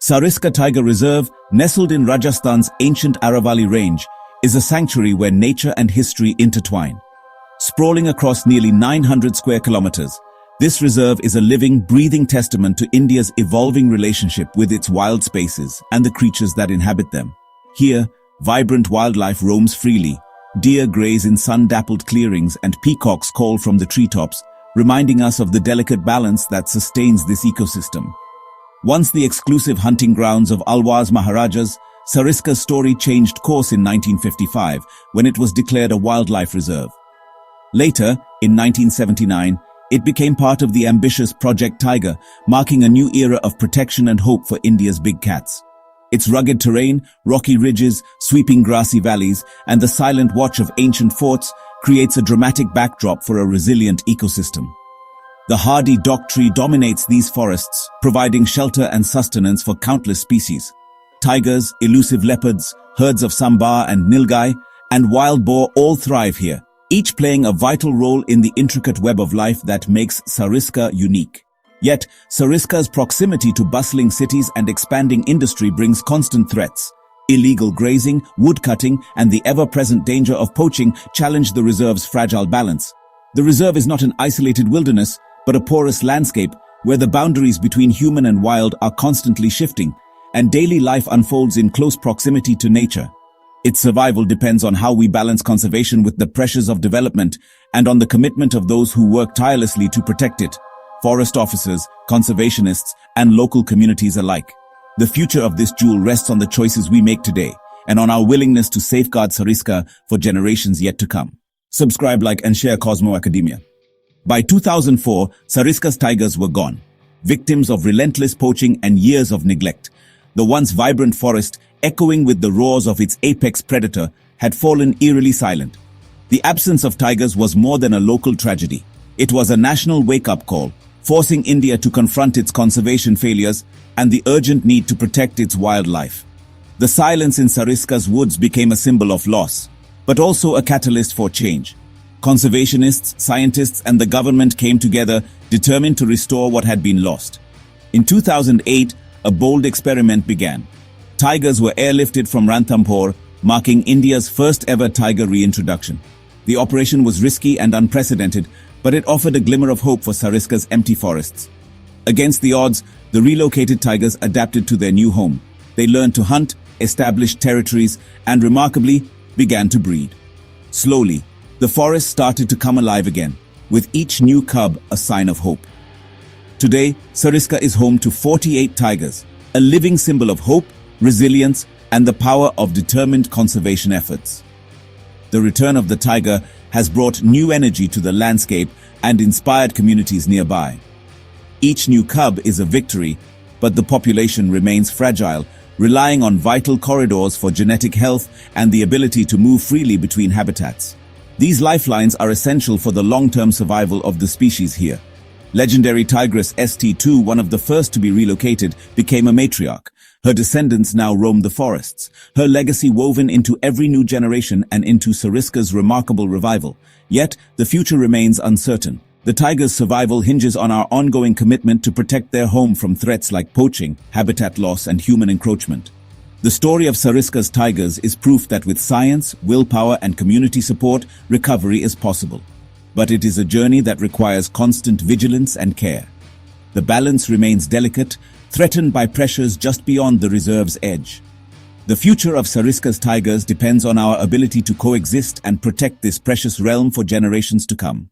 Sariska Tiger Reserve, nestled in Rajasthan's ancient Aravalli range, is a sanctuary where nature and history intertwine. Sprawling across nearly 900 square kilometers, this reserve is a living, breathing testament to India's evolving relationship with its wild spaces and the creatures that inhabit them. Here, vibrant wildlife roams freely, deer graze in sun-dappled clearings and peacocks call from the treetops, reminding us of the delicate balance that sustains this ecosystem. Once the exclusive hunting grounds of Alwar's Maharajas, Sariska's story changed course in 1955 when it was declared a wildlife reserve. Later, in 1979, it became part of the ambitious Project Tiger, marking a new era of protection and hope for India's big cats. Its rugged terrain, rocky ridges, sweeping grassy valleys, and the silent watch of ancient forts creates a dramatic backdrop for a resilient ecosystem. The hardy dock tree dominates these forests, providing shelter and sustenance for countless species. Tigers, elusive leopards, herds of sambar and nilgai, and wild boar all thrive here, each playing a vital role in the intricate web of life that makes Sariska unique. Yet, Sariska's proximity to bustling cities and expanding industry brings constant threats. Illegal grazing, woodcutting, and the ever-present danger of poaching challenge the reserve's fragile balance. The reserve is not an isolated wilderness, but a porous landscape where the boundaries between human and wild are constantly shifting, and daily life unfolds in close proximity to nature. Its survival depends on how we balance conservation with the pressures of development and on the commitment of those who work tirelessly to protect it. Forest officers, conservationists, and local communities alike. The future of this jewel rests on the choices we make today and on our willingness to safeguard Sariska for generations yet to come. Subscribe, like, and share Cosmo Academia. By 2004, Sariska's tigers were gone, victims of relentless poaching and years of neglect. The once vibrant forest, echoing with the roars of its apex predator, had fallen eerily silent. The absence of tigers was more than a local tragedy. It was a national wake-up call, forcing India to confront its conservation failures and the urgent need to protect its wildlife. The silence in Sariska's woods became a symbol of loss, but also a catalyst for change. Conservationists, scientists, and the government came together, determined to restore what had been lost. In 2008, a bold experiment began. Tigers were airlifted from Ranthambore, marking India's first-ever tiger reintroduction. The operation was risky and unprecedented, but it offered a glimmer of hope for Sariska's empty forests. Against the odds, the relocated tigers adapted to their new home. They learned to hunt, established territories, and remarkably, began to breed. Slowly, the forest started to come alive again, with each new cub a sign of hope. Today, Sariska is home to 48 tigers, a living symbol of hope, resilience, and the power of determined conservation efforts. The return of the tiger has brought new energy to the landscape and inspired communities nearby. Each new cub is a victory, but the population remains fragile, relying on vital corridors for genetic health and the ability to move freely between habitats. These lifelines are essential for the long-term survival of the species here. Legendary tigress ST2, one of the first to be relocated, became a matriarch. Her descendants now roam the forests, her legacy woven into every new generation and into Sariska's remarkable revival. Yet, the future remains uncertain. The tiger's survival hinges on our ongoing commitment to protect their home from threats like poaching, habitat loss, and human encroachment. The story of Sariska's tigers is proof that with science, willpower, and community support, recovery is possible. But it is a journey that requires constant vigilance and care. The balance remains delicate, threatened by pressures just beyond the reserve's edge. The future of Sariska's tigers depends on our ability to coexist and protect this precious realm for generations to come.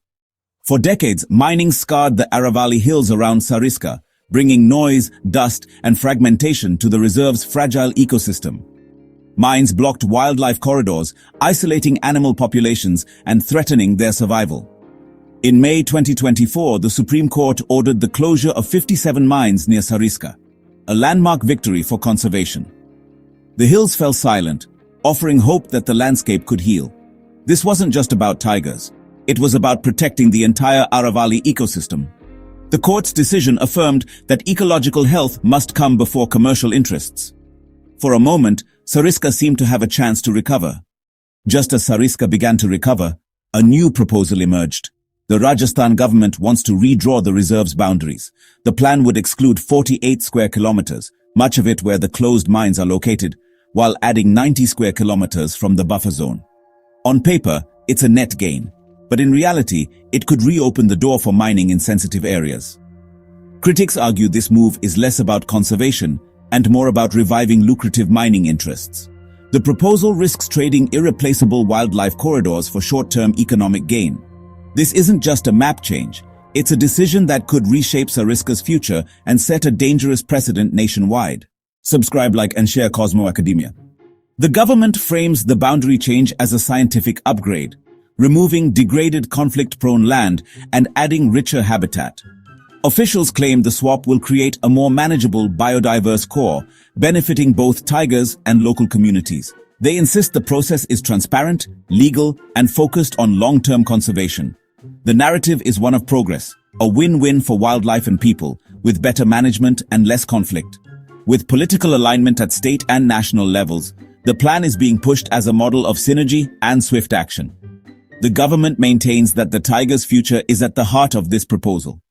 For decades, mining scarred the Aravalli hills around Sariska, bringing noise, dust, and fragmentation to the reserve's fragile ecosystem. Mines blocked wildlife corridors, isolating animal populations and threatening their survival. In May 2024, the Supreme Court ordered the closure of 57 mines near Sariska, a landmark victory for conservation. The hills fell silent, offering hope that the landscape could heal. This wasn't just about tigers. It was about protecting the entire Aravalli ecosystem. The court's decision affirmed that ecological health must come before commercial interests. For a moment, Sariska seemed to have a chance to recover. Just as Sariska began to recover, a new proposal emerged. The Rajasthan government wants to redraw the reserve's boundaries. The plan would exclude 48 square kilometers, much of it where the closed mines are located, while adding 90 square kilometers from the buffer zone. On paper, it's a net gain, but in reality, it could reopen the door for mining in sensitive areas. Critics argue this move is less about conservation and more about reviving lucrative mining interests. The proposal risks trading irreplaceable wildlife corridors for short-term economic gain. This isn't just a map change, it's a decision that could reshape Sariska's future and set a dangerous precedent nationwide. Subscribe, like, and share Cosmo Academia. The government frames the boundary change as a scientific upgrade, removing degraded conflict-prone land and adding richer habitat. Officials claim the swap will create a more manageable biodiverse core, benefiting both tigers and local communities. They insist the process is transparent, legal, and focused on long-term conservation. The narrative is one of progress, a win-win for wildlife and people, with better management and less conflict. With political alignment at state and national levels, the plan is being pushed as a model of synergy and swift action. The government maintains that the tiger's future is at the heart of this proposal.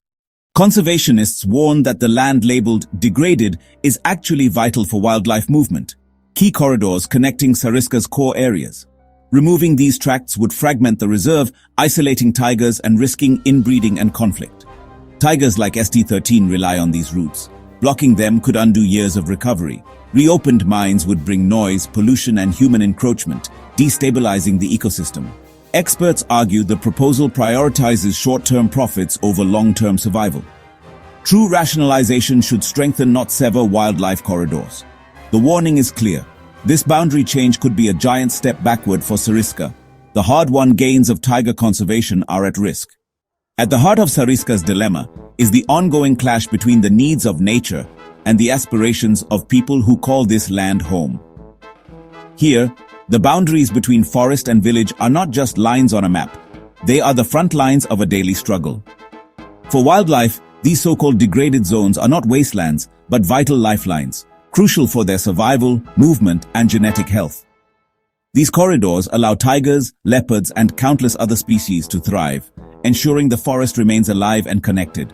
Conservationists warn that the land labeled degraded is actually vital for wildlife movement, key corridors connecting Sariska's core areas. Removing these tracts would fragment the reserve, isolating tigers and risking inbreeding and conflict. Tigers like ST13 rely on these routes. Blocking them could undo years of recovery. Reopened mines would bring noise, pollution, and human encroachment, destabilizing the ecosystem. Experts argue the proposal prioritizes short-term profits over long-term survival. True rationalization should strengthen, not sever, wildlife corridors. The warning is clear. This boundary change could be a giant step backward for Sariska. The hard-won gains of tiger conservation are at risk. At the heart of Sariska's dilemma is the ongoing clash between the needs of nature and the aspirations of people who call this land home. Here, the boundaries between forest and village are not just lines on a map. They are the front lines of a daily struggle. For wildlife, these so-called degraded zones are not wastelands, but vital lifelines, crucial for their survival, movement, and genetic health. These corridors allow tigers, leopards, and countless other species to thrive, ensuring the forest remains alive and connected.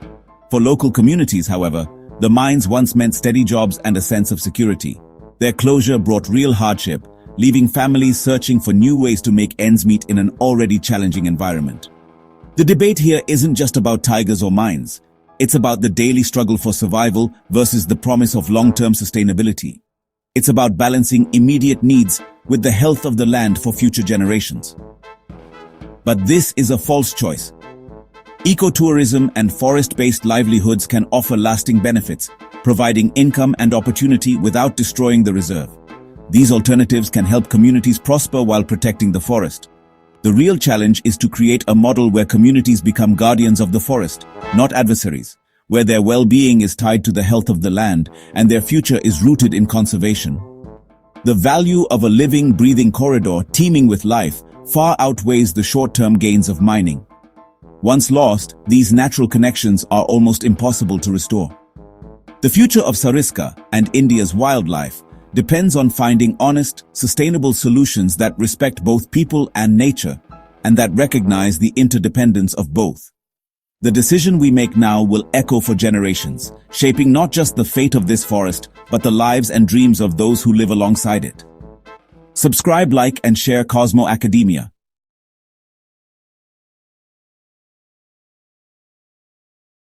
For local communities, however, the mines once meant steady jobs and a sense of security. Their closure brought real hardship, leaving families searching for new ways to make ends meet in an already challenging environment. The debate here isn't just about tigers or mines. It's about the daily struggle for survival versus the promise of long-term sustainability. It's about balancing immediate needs with the health of the land for future generations. But this is a false choice. Ecotourism and forest-based livelihoods can offer lasting benefits, providing income and opportunity without destroying the reserve. These alternatives can help communities prosper while protecting the forest. The real challenge is to create a model where communities become guardians of the forest, not adversaries, where their well-being is tied to the health of the land and their future is rooted in conservation. The value of a living, breathing corridor teeming with life far outweighs the short-term gains of mining. Once lost, these natural connections are almost impossible to restore. The future of Sariska and India's wildlife depends on finding honest, sustainable solutions that respect both people and nature, and that recognize the interdependence of both. The decision we make now will echo for generations, shaping not just the fate of this forest, but the lives and dreams of those who live alongside it. Subscribe, like, and share Cosmo Academia.